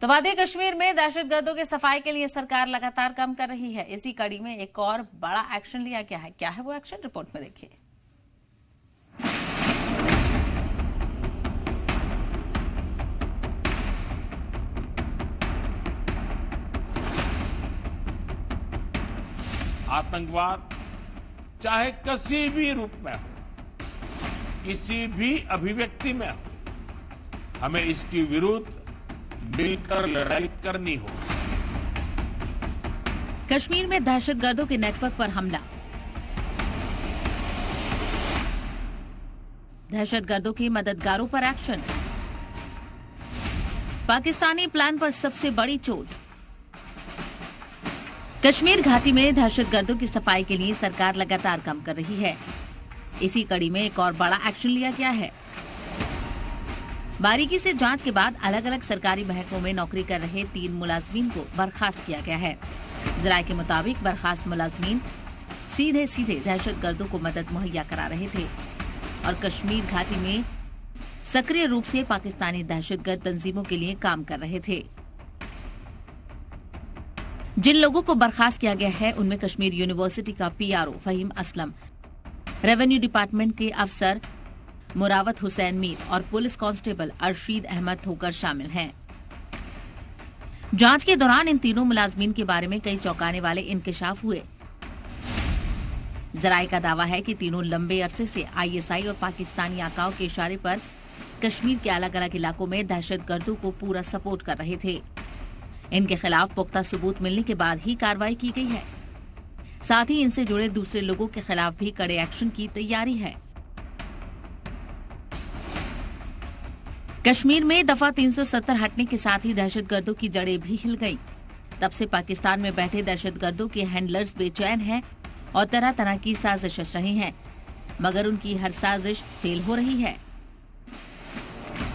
तो वादी कश्मीर में दहशतगर्दों की सफाई के लिए सरकार लगातार काम कर रही है। इसी कड़ी में एक और बड़ा एक्शन लिया गया है। क्या है वो एक्शन, रिपोर्ट में देखिए। आतंकवाद चाहे किसी भी रूप में हो, किसी भी अभिव्यक्ति में हो, हमें इसके विरुद्ध मिलकर लड़ाई करनी हो। कश्मीर में दहशतगर्दों के नेटवर्क पर हमला। दहशतगर्दों के मददगारों पर एक्शन। पाकिस्तानी प्लान पर सबसे बड़ी चोट। कश्मीर घाटी में दहशतगर्दों की सफाई के लिए सरकार लगातार काम कर रही है। इसी कड़ी में एक और बड़ा एक्शन लिया गया है। बारीकी से जांच के बाद अलग अलग सरकारी महकमों में नौकरी कर रहे 3 मुलाजमीन को बर्खास्त किया गया है। जराये के मुताबिक बर्खास्त मुलाजमीन सीधे दहशतगर्दों को मदद मुहैया करा रहे थे और कश्मीर घाटी में सक्रिय रूप से पाकिस्तानी दहशतगर्द तंजीमों के लिए काम कर रहे थे। जिन लोगों को बर्खास्त किया गया है उनमें कश्मीर यूनिवर्सिटी का PRO Fahim Aslam, revenue department के अफसर मुरावत हुसैन मीर और पुलिस कांस्टेबल अरशीद अहमद ठोकर शामिल हैं। जांच के दौरान इन तीनों मुलाजमीन के बारे में कई चौंकाने वाले इंकशाफ हुए। जराये का दावा है कि तीनों लंबे अरसे से ISI और पाकिस्तानी आकाओं के इशारे पर कश्मीर के अलग अलग इलाकों में दहशतगर्दों को पूरा सपोर्ट कर रहे थे। इनके खिलाफ पुख्ता सबूत मिलने के बाद ही कार्रवाई की गई है। साथ ही इनसे जुड़े दूसरे लोगों के खिलाफ भी कड़े एक्शन की तैयारी है। कश्मीर में दफा 370 हटने के साथ ही दहशतगर्दों की जड़ें भी हिल गईं। तब से पाकिस्तान में बैठे दहशतगर्दों के हैंडलर्स बेचैन हैं और तरह तरह की साजिश रच रही हैं, मगर उनकी हर साजिश फेल हो रही है।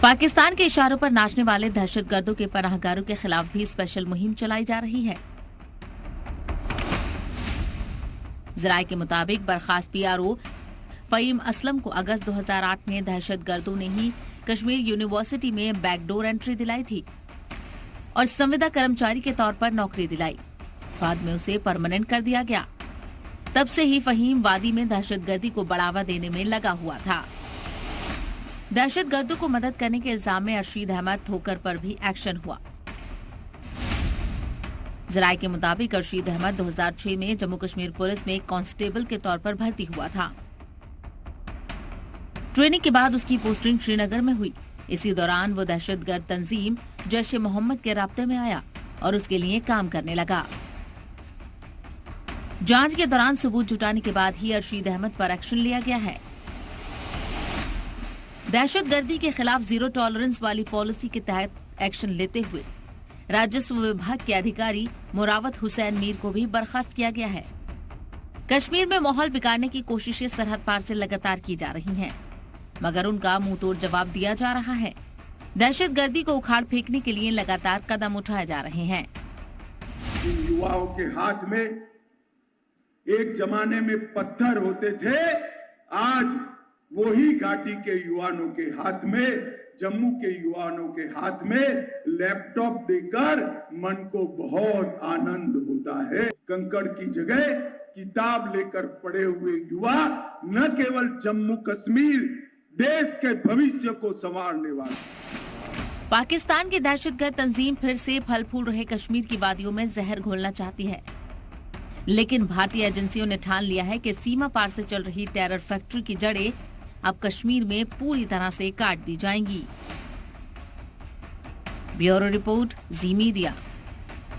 पाकिस्तान के इशारों पर नाचने वाले दहशतगर्दों के पनाहगारों के खिलाफ भी स्पेशल मुहिम चलाई जा रही है। जराये के मुताबिक बर्खास्त PRO फहीम असलम को अगस्त 2008 में दहशतगर्दों ने ही कश्मीर यूनिवर्सिटी में बैकडोर एंट्री दिलाई थी और संविदा कर्मचारी के तौर पर नौकरी दिलाई। बाद में उसे परमानेंट कर दिया गया। तब से ही फहीम वादी में दहशतगर्दी को बढ़ावा देने में लगा हुआ था। दहशतगर्दों को मदद करने के इल्जाम में अरशीद अहमद ठोकर पर भी एक्शन हुआ। जराये के मुताबिक अरशीद अहमद 2006 में जम्मू कश्मीर पुलिस में कांस्टेबल के तौर पर भर्ती हुआ था। ट्रेनिंग के बाद उसकी पोस्टिंग श्रीनगर में हुई। इसी दौरान वो दहशतगर्द तंजीम जैश-ए-मोहम्मद के राब्ते में आया और उसके लिए काम करने लगा। जांच के दौरान सबूत जुटाने के बाद ही अरशीद अहमद पर एक्शन लिया गया है। दहशतगर्दी के खिलाफ जीरो टॉलरेंस वाली पॉलिसी के तहत एक्शन लेते हुए राजस्व विभाग के अधिकारी मुरावत हुसैन मीर को भी बर्खास्त किया गया है। कश्मीर में माहौल बिगाड़ने की कोशिशें सरहद पार से लगातार की जा रही हैं, मगर उनका मुंहतोड़ जवाब दिया जा रहा है। दहशतगर्दी को उखाड़ फेंकने के लिए लगातार कदम उठाए जा रहे हैं। इन युवाओं के हाथ में एक जमाने में पत्थर होते थे, आज वही घाटी के युवाओं के हाथ में, जम्मू के युवाओं के हाथ में लैपटॉप देकर मन को बहुत आनंद होता है। कंकड़ की जगह किताब लेकर पढ़े हुए युवा न केवल जम्मू कश्मीर देश के भविष्य को संवारने वाले। पाकिस्तान की दहशतगर्द तंजीम फिर से फल फूल रहे कश्मीर की वादियों में जहर घोलना चाहती है, लेकिन भारतीय एजेंसियों ने ठान लिया है कि सीमा पार से चल रही टेरर फैक्ट्री की जड़ें अब कश्मीर में पूरी तरह से काट दी जाएंगी। ब्यूरो रिपोर्ट, जी मीडिया।